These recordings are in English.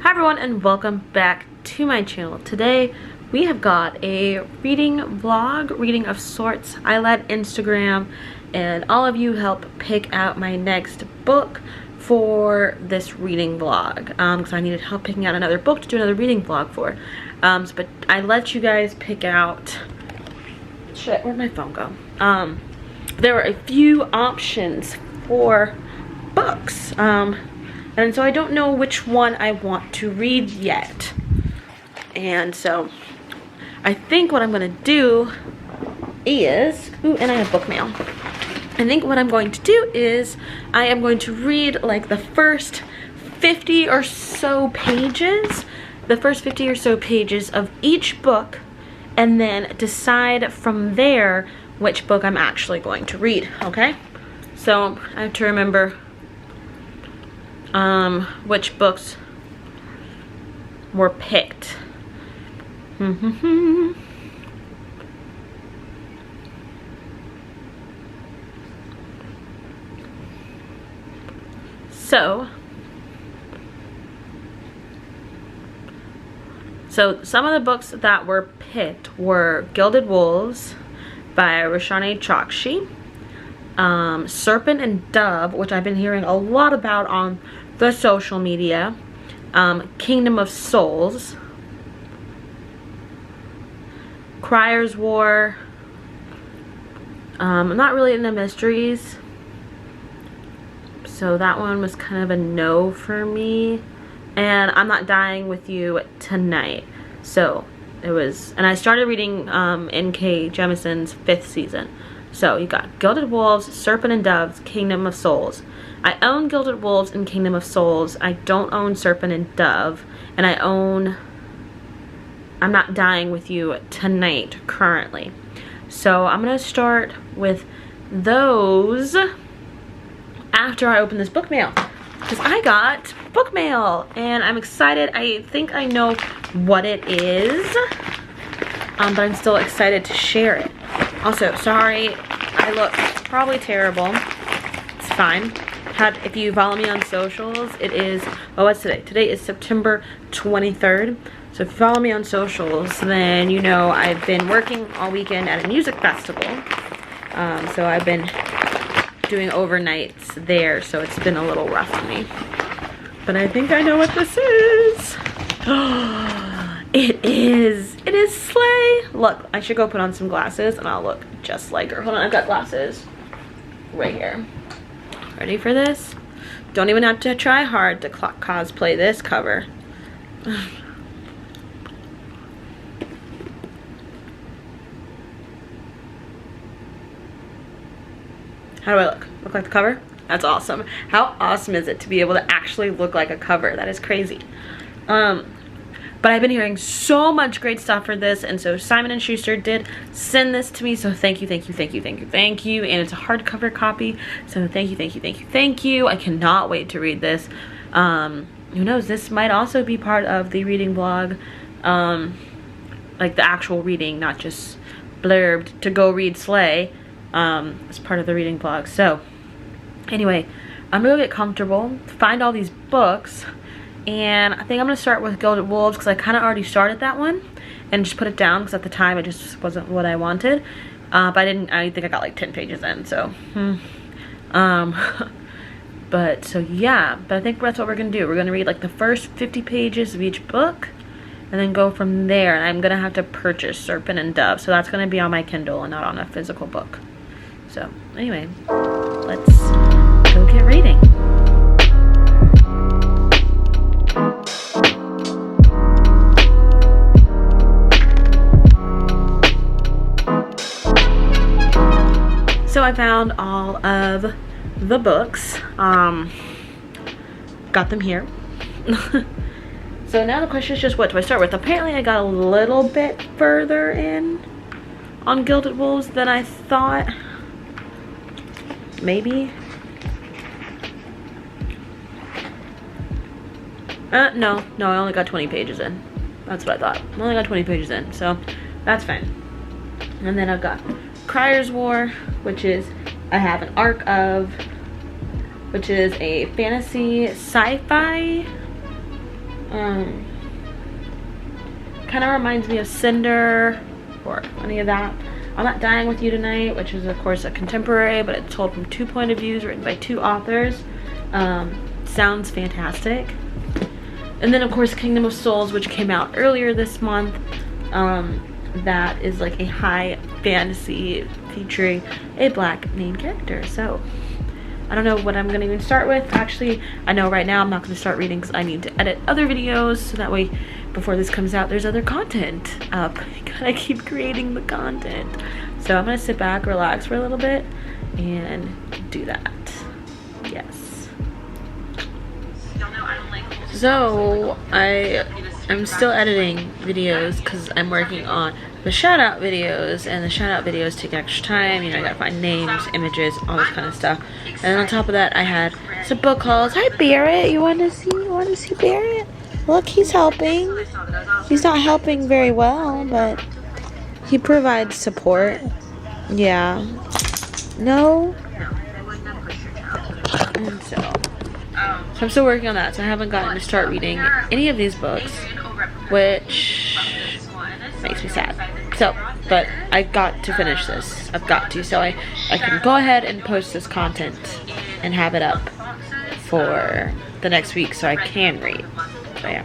Hi everyone and welcome back to my channel. Today we have got a reading vlog, reading of sorts. I let Instagram and all of you help pick out my next book for this reading vlog because I needed help picking out another book to do another reading vlog for. But I let you guys pick out, shit, where'd my phone go? There were a few options for books. And so I don't know which one I want to read yet. And so I think what I'm gonna do is, ooh, and I have book mail. I think what I'm going to do is I am going to read like the first 50 or so pages, of each book, and then decide from there which book I'm actually going to read, okay? So I have to remember which books were picked. So some of the books that were picked were Gilded Wolves by Roshani Chokshi, Serpent and Dove, which I've been hearing a lot about on the social media, Kingdom of Souls, Crier's War. I'm not really into mysteries, so that one was kind of a no for me. And I'm Not Dying With You Tonight. So it was, and I started reading N.K. Jemisin's 5th season. So you got Gilded Wolves, Serpent and Doves, Kingdom of Souls. I own Gilded Wolves and Kingdom of Souls. I don't own Serpent and Dove. And I own I'm Not Dying With You Tonight currently. So I'm going to start with those after I open this book mail. Because I got book mail and I'm excited. I think I know what it is. But I'm still excited to share it. Also, sorry, I look probably terrible. It's fine. If you follow me on socials, it is, oh, what's today? Today is September 23rd. So if you follow me on socials, then you know I've been working all weekend at a music festival. So I've been doing overnights there, so it's been a little rough for me. But I think I know what this is. It is Slay. Look, I should go put on some glasses and I'll look just like her. Hold on, I've got glasses right here. Ready for this? Don't even have to try hard to cosplay this cover. How do I look? Look like the cover? That's awesome. How awesome is it to be able to actually look like a cover? That is crazy. But I've been hearing so much great stuff for this, and so Simon & Schuster did send this to me, so thank you. And it's a hardcover copy, so thank you. I cannot wait to read this. Who knows, this might also be part of the reading vlog, like the actual reading, not just blurbed to go read Slay, as part of the reading vlog. So anyway, I'm gonna get comfortable, find all these books. And I think I'm going to start with Gilded Wolves because I kind of already started that one and just put it down because at the time it just wasn't what I wanted. But I think I got like 10 pages in, so. But so yeah, but I think that's what we're going to do. We're going to read like the first 50 pages of each book and then go from there. And I'm going to have to purchase Serpent and Dove. So that's going to be on my Kindle and not on a physical book. So anyway, let's go get reading. So I found all of the books, got them here. So now the question is just what do I start with? Apparently I got a little bit further in on Gilded Wolves than I thought. Maybe. No, I only got 20 pages in. That's what I thought. I only got 20 pages in, so that's fine. And then I've got Crier's War, which is, I have an arc of, which is a fantasy sci-fi Kind of reminds me of Cinder or any of that. I'm Not Dying With You Tonight, which is of course a contemporary, but it's told from 2 point of views, written by 2 authors. Sounds fantastic. And then of course Kingdom of Souls, which came out earlier this month. That is like a high fantasy featuring a black main character. So I don't know what I'm gonna even start with. Actually, I know right now I'm not gonna start reading because I need to edit other videos, so that way before this comes out there's other content up. I keep creating the content. So I'm gonna sit back, relax for a little bit, and do that. Yes. So I'm still editing videos because I'm working on the shout out videos, and the shout out videos take extra time. You know, I gotta find names, images, all this kind of stuff. And then on top of that, I had some book hauls. Hi Barrett, you want to see Barrett? Look, he's helping. He's not helping very well, but he provides support. Yeah. No. And so I'm still working on that, so I haven't gotten to start reading any of these books, which makes me sad. So, but I got to finish this. I've got to, so I can go ahead and post this content and have it up for the next week so I can read. So yeah.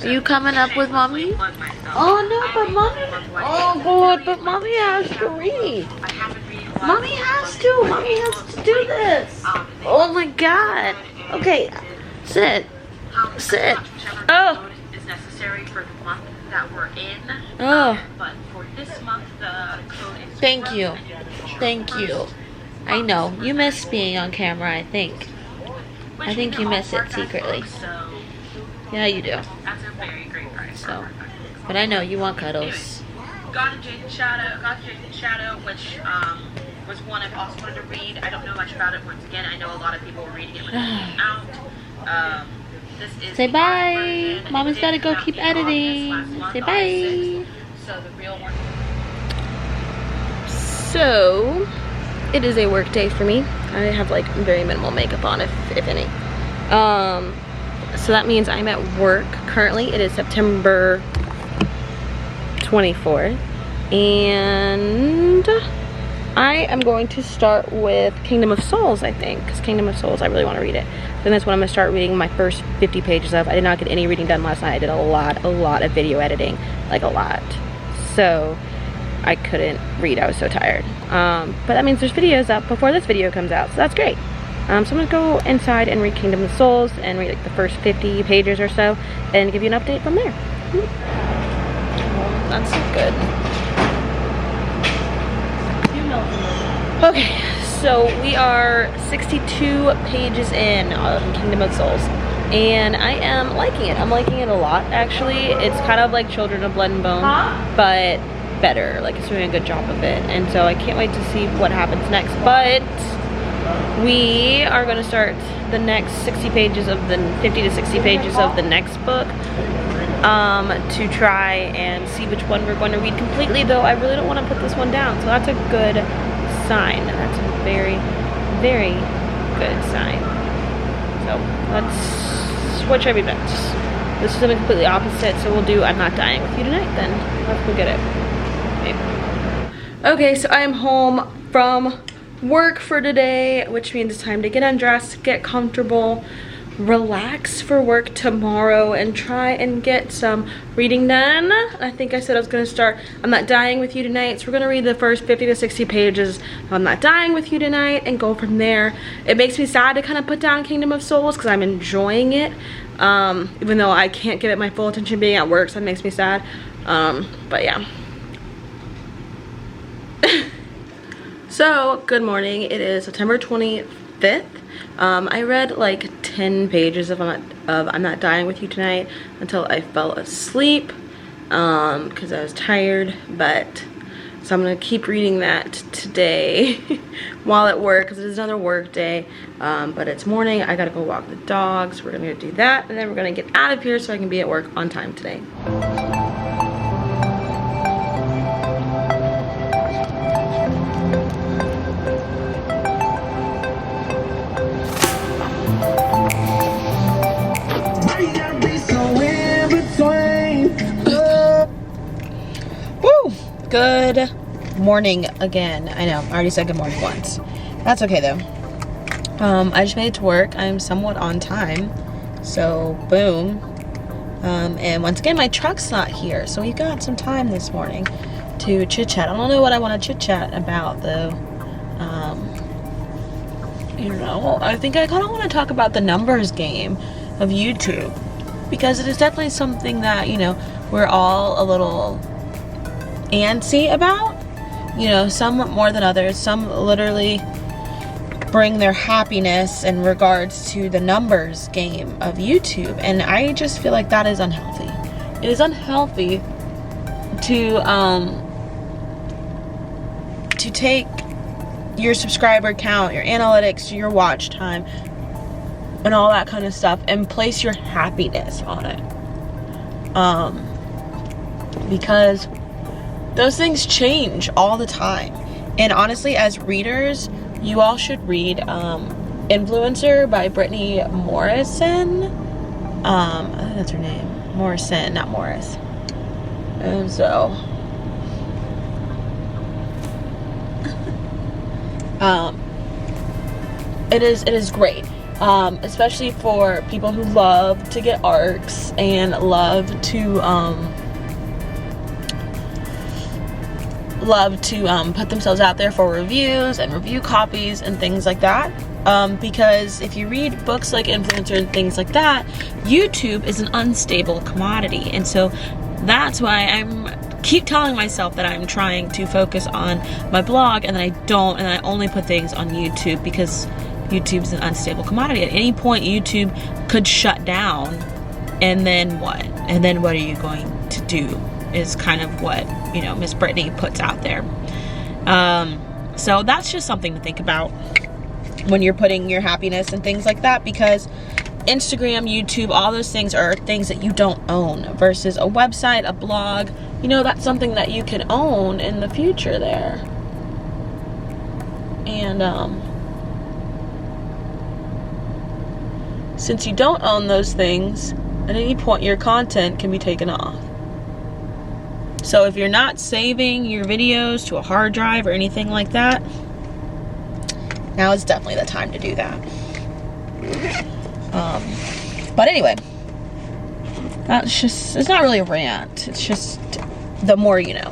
Are you coming up with mommy? Oh no, but mommy, oh god, but mommy has to read. Mommy has to do this. Oh my god. Okay, sit. Oh. Necessary for the month that we're in. Oh. But for this month, the code is. Thank you. I know you miss being on camera. I think you miss it secretly. Yeah, you do. That's a very great price. So, but I know you want cuddles. Got to Jaden's Shadow, which was one I've also wanted to read. I don't know much about it. Once again, I know a lot of people were reading it when it came out. Say bye. Mama's gotta go keep editing. Say bye. So it is a work day for me. I have like very minimal makeup on, if any. So that means I'm at work currently. It is September 24th, and I am going to start with Kingdom of Souls, I think, because Kingdom of Souls, I really want to read it. Then that's when I'm going to start reading my first 50 pages of. I did not get any reading done last night. I did a lot of video editing, like a lot. So I couldn't read, I was so tired. But that means there's videos up before this video comes out, so that's great. So I'm going to go inside and read Kingdom of Souls and read like the first 50 pages or so and give you an update from there. That's so good. Okay, so we are 62 pages in on Kingdom of Souls, and I am liking it. I'm liking it a lot, actually. It's kind of like Children of Blood and Bone, but better. Like, it's doing a good job of it, and so I can't wait to see what happens next. But we are going to start the next 60 pages of the 50 to 60 pages of the next book to try and see which one we're going to read completely, though I really don't want to put this one down, so that's a good sign. That's a very, very good sign. So let's switch every bit. This is something completely opposite, so we'll do I'm Not Dying With You Tonight then. Let's go get it. Maybe. Okay, so I am home from work for today, which means it's time to get undressed, get comfortable, relax for work tomorrow, and try and get some reading done. I think I said I was going to start I'm Not Dying With You Tonight, so we're going to read the first 50 to 60 pages of I'm Not Dying With You Tonight and go from there. It makes me sad to kind of put down Kingdom of Souls because I'm enjoying it, even though I can't give it my full attention being at work, so that makes me sad. But yeah. So, good morning. It is September 25th. I read like 10 pages of I'm Not Dying With You Tonight until I fell asleep because I was tired, but so I'm going to keep reading that today while at work because it is another work day, but it's morning. I got to go walk the dogs. We're going to do that, and then we're going to get out of here so I can be at work on time today. So Good morning again. I know, I already said good morning once. That's okay though. I just made it to work. I'm somewhat on time. So, boom. And once again, my truck's not here. So we've got some time this morning to chit-chat. I don't know what I want to chit-chat about though. You know, I think I kind of want to talk about the numbers game of YouTube. Because it is definitely something that, you know, we're all a little antsy about. You know, some more than others. Some literally bring their happiness in regards to the numbers game of YouTube, and I just feel like that is unhealthy. It is unhealthy to take your subscriber count, your analytics, your watch time, and all that kind of stuff, and place your happiness on it. Because those things change all the time. And honestly, as readers, you all should read Influencer by Brittany Morrison. I think that's her name. Morrison, not Morris. And so it is great. Especially for people who love to get arcs and love to put themselves out there for reviews and review copies and things like that. Because if you read books like Influencer and things like that, YouTube is an unstable commodity. And so that's why I'm keep telling myself that I'm trying to focus on my blog, and then I don't, and I only put things on YouTube because YouTube's an unstable commodity. At any point, YouTube could shut down, and then what? And then what are you going to do? Is kind of what, you know, Miss Brittany puts out there. So that's just something to think about when you're putting your happiness and things like that, because Instagram, YouTube, all those things are things that you don't own, versus a website, a blog, you know, that's something that you can own in the future there. And since you don't own those things, at any point your content can be taken off. So if you're not saving your videos to a hard drive or anything like that, now is definitely the time to do that. But anyway, that's just, it's not really a rant. It's just the more you know.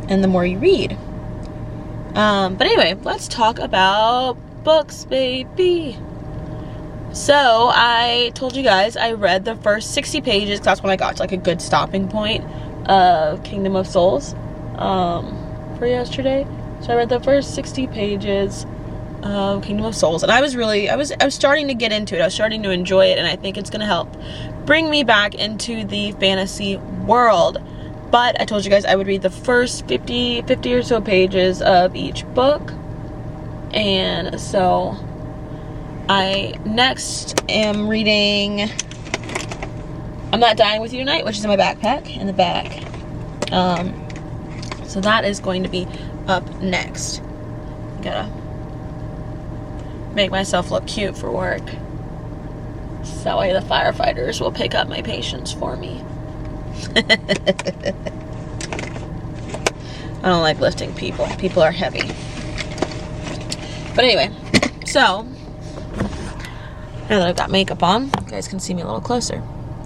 And the more you read. But anyway, let's talk about books, baby. So I told you guys I read the first 60 pages, 'cause that's when I got to like a good stopping point of Kingdom of Souls for yesterday. So I read the first 60 pages of Kingdom of Souls, and I was starting to get into it. I was starting to enjoy it, and I think it's gonna help bring me back into the fantasy world. But I told you guys I would read the first 50 or so pages of each book. And so I next am reading I'm Not Dying With You Tonight, which is in my backpack in the back. So that is going to be up next. Gotta make myself look cute for work, so that way the firefighters will pick up my patients for me. I don't like lifting people. People are heavy. But anyway, so now that I've got makeup on, you guys can see me a little closer.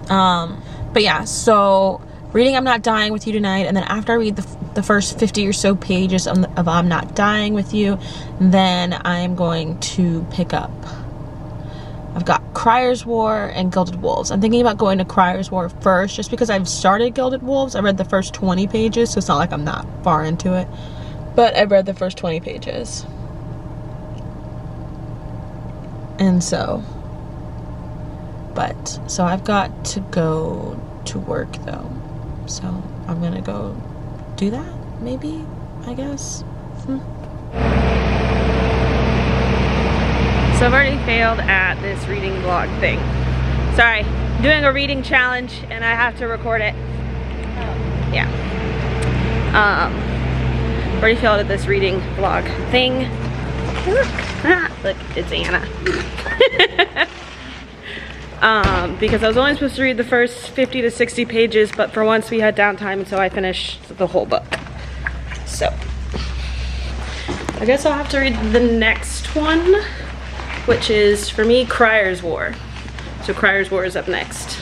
But yeah, so reading I'm Not Dying With You Tonight, and then after I read the first 50 or so pages of I'm Not Dying With You, then I'm going to pick up, I've got Crier's War and Gilded Wolves. I'm thinking about going to Crier's War first, just because I've started Gilded Wolves. I read the first 20 pages, so it's not like I'm not far into it, but I've read the first 20 pages. And so I've got to go to work though, so I'm gonna go do that, maybe, I guess. So I've already failed at this reading vlog thing. Sorry, I'm doing a reading challenge and I have to record it. Yeah. Already failed at this reading vlog thing. Look, it's Anna. because I was only supposed to read the first 50 to 60 pages, but for once we had downtime, and so I finished the whole book. So I guess I'll have to read the next one, which is, for me, Crier's War. So Crier's War is up next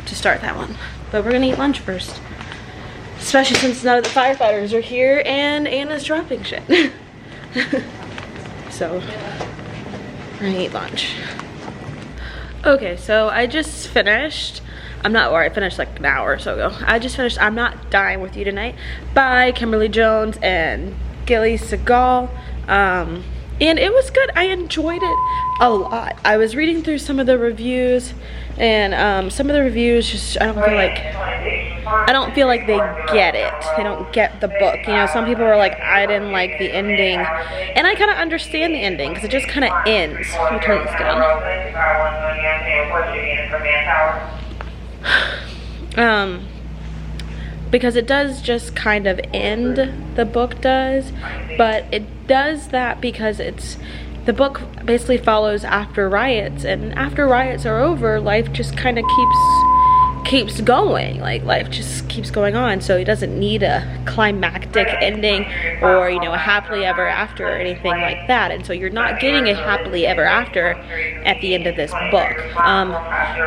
to start that one. But we're gonna eat lunch first. Especially since none of the firefighters are here and Anna's dropping shit. So we're gonna eat lunch. Okay, so I just finished. I finished like an hour or so ago. I just finished I'm Not Dying With You Tonight by Kimberly Jones and Gilly Segal. And it was good. I enjoyed it a lot. I was reading through some of the reviews, and some of the reviews just, I don't feel like they get it. They don't get the book. You know, some people were like, I didn't like the ending, and I kind of understand the ending because it just kind of ends. Let me turn this down. Because it does just kind of end, the book does, but it does that because the book basically follows after riots, and after riots are over, life just kind of keeps going. Like, life just keeps going on, so it doesn't need a climactic ending or, you know, a happily ever after or anything like that. And so you're not getting a happily ever after at the end of this book.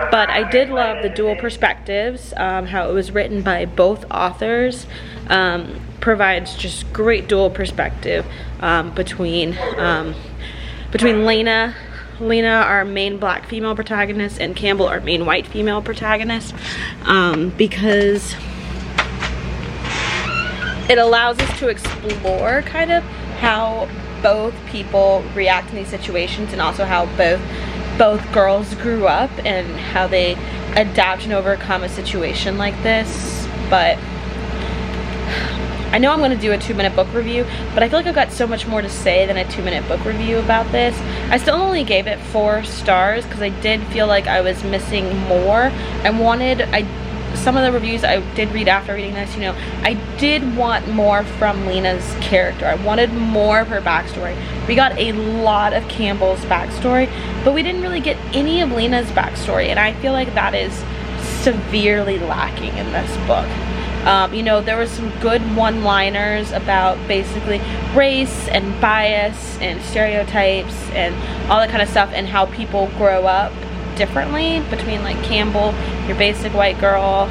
But I did love the dual perspectives, how it was written by both authors. Provides just great dual perspective between Lena, our main black female protagonist, and Campbell, our main white female protagonist, because it allows us to explore kind of how both people react in these situations, and also how both girls grew up and how they adapt and overcome a situation like this. But I know I'm going to do a 2-minute book review, but I feel like I've got so much more to say than a 2-minute book review about this. I still only gave it 4 stars because I did feel like I was missing more. Some of the reviews I did read after reading this, you know, I did want more from Lena's character. I wanted more of her backstory. We got a lot of Campbell's backstory, but we didn't really get any of Lena's backstory, and I feel like that is severely lacking in this book. You know, there were some good one-liners about basically race and bias and stereotypes and all that kind of stuff, and how people grow up differently between, like, Campbell, your basic white girl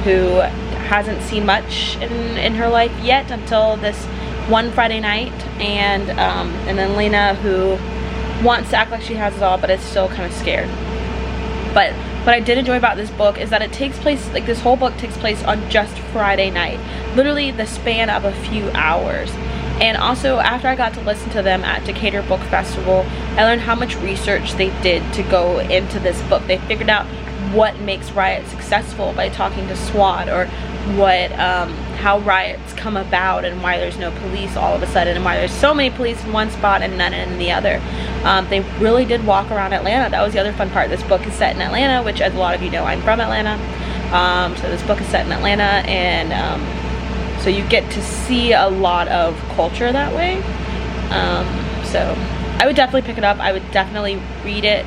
who hasn't seen much in her life yet until this one Friday night, and then Lena, who wants to act like she has it all but is still kind of scared. But what I did enjoy about this book is that it takes place, like, this whole book takes place on just Friday night, literally the span of a few hours. And also, after I got to listen to them at Decatur Book Festival, I learned how much research they did to go into this book. They figured out what makes riots successful by talking to SWAT, or how riots come about and why there's no police all of a sudden, and why there's so many police in one spot and none in the other. They really did walk around Atlanta. That was the other fun part. This book is set in Atlanta, which, as a lot of you know, I'm from Atlanta. So this book is set in Atlanta, and so you get to see a lot of culture that way. So I would definitely pick it up. I would definitely read it.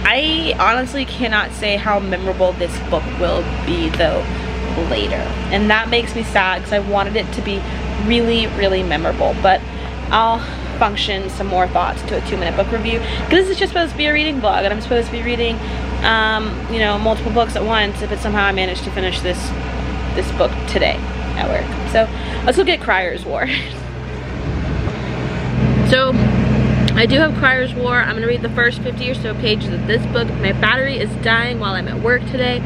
I honestly cannot say how memorable this book will be, though, later. And that makes me sad because I wanted it to be really, really memorable. But I'll function some more thoughts to a 2-minute book review, because this is just supposed to be a reading vlog, and I'm supposed to be reading you know, multiple books at once if somehow I manage to finish this book today at work. So let's look at Crier's War. So I do have Crier's War. I'm gonna read the first 50 or so pages of this book. My battery is dying while I'm at work today,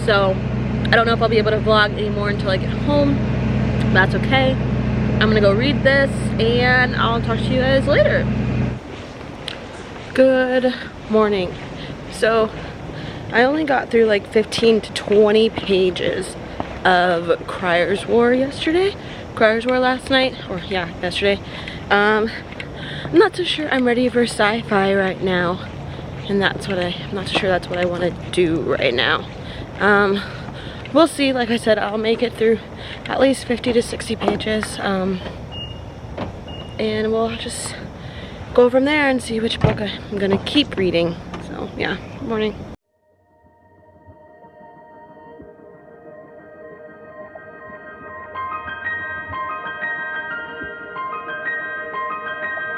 so I don't know if I'll be able to vlog anymore until I get home. That's okay. I'm gonna go read this, and I'll talk to you guys later. Good morning. So I only got through like 15 to 20 pages of Crier's War yesterday. Crier's War last night, or yeah, yesterday. I'm not so sure I'm ready for sci-fi right now, and I'm not so sure that's what I want to do right now. We'll see. Like I said, I'll make it through at least 50 to 60 pages, and we'll just go from there and see which book I'm gonna keep reading. So yeah, morning.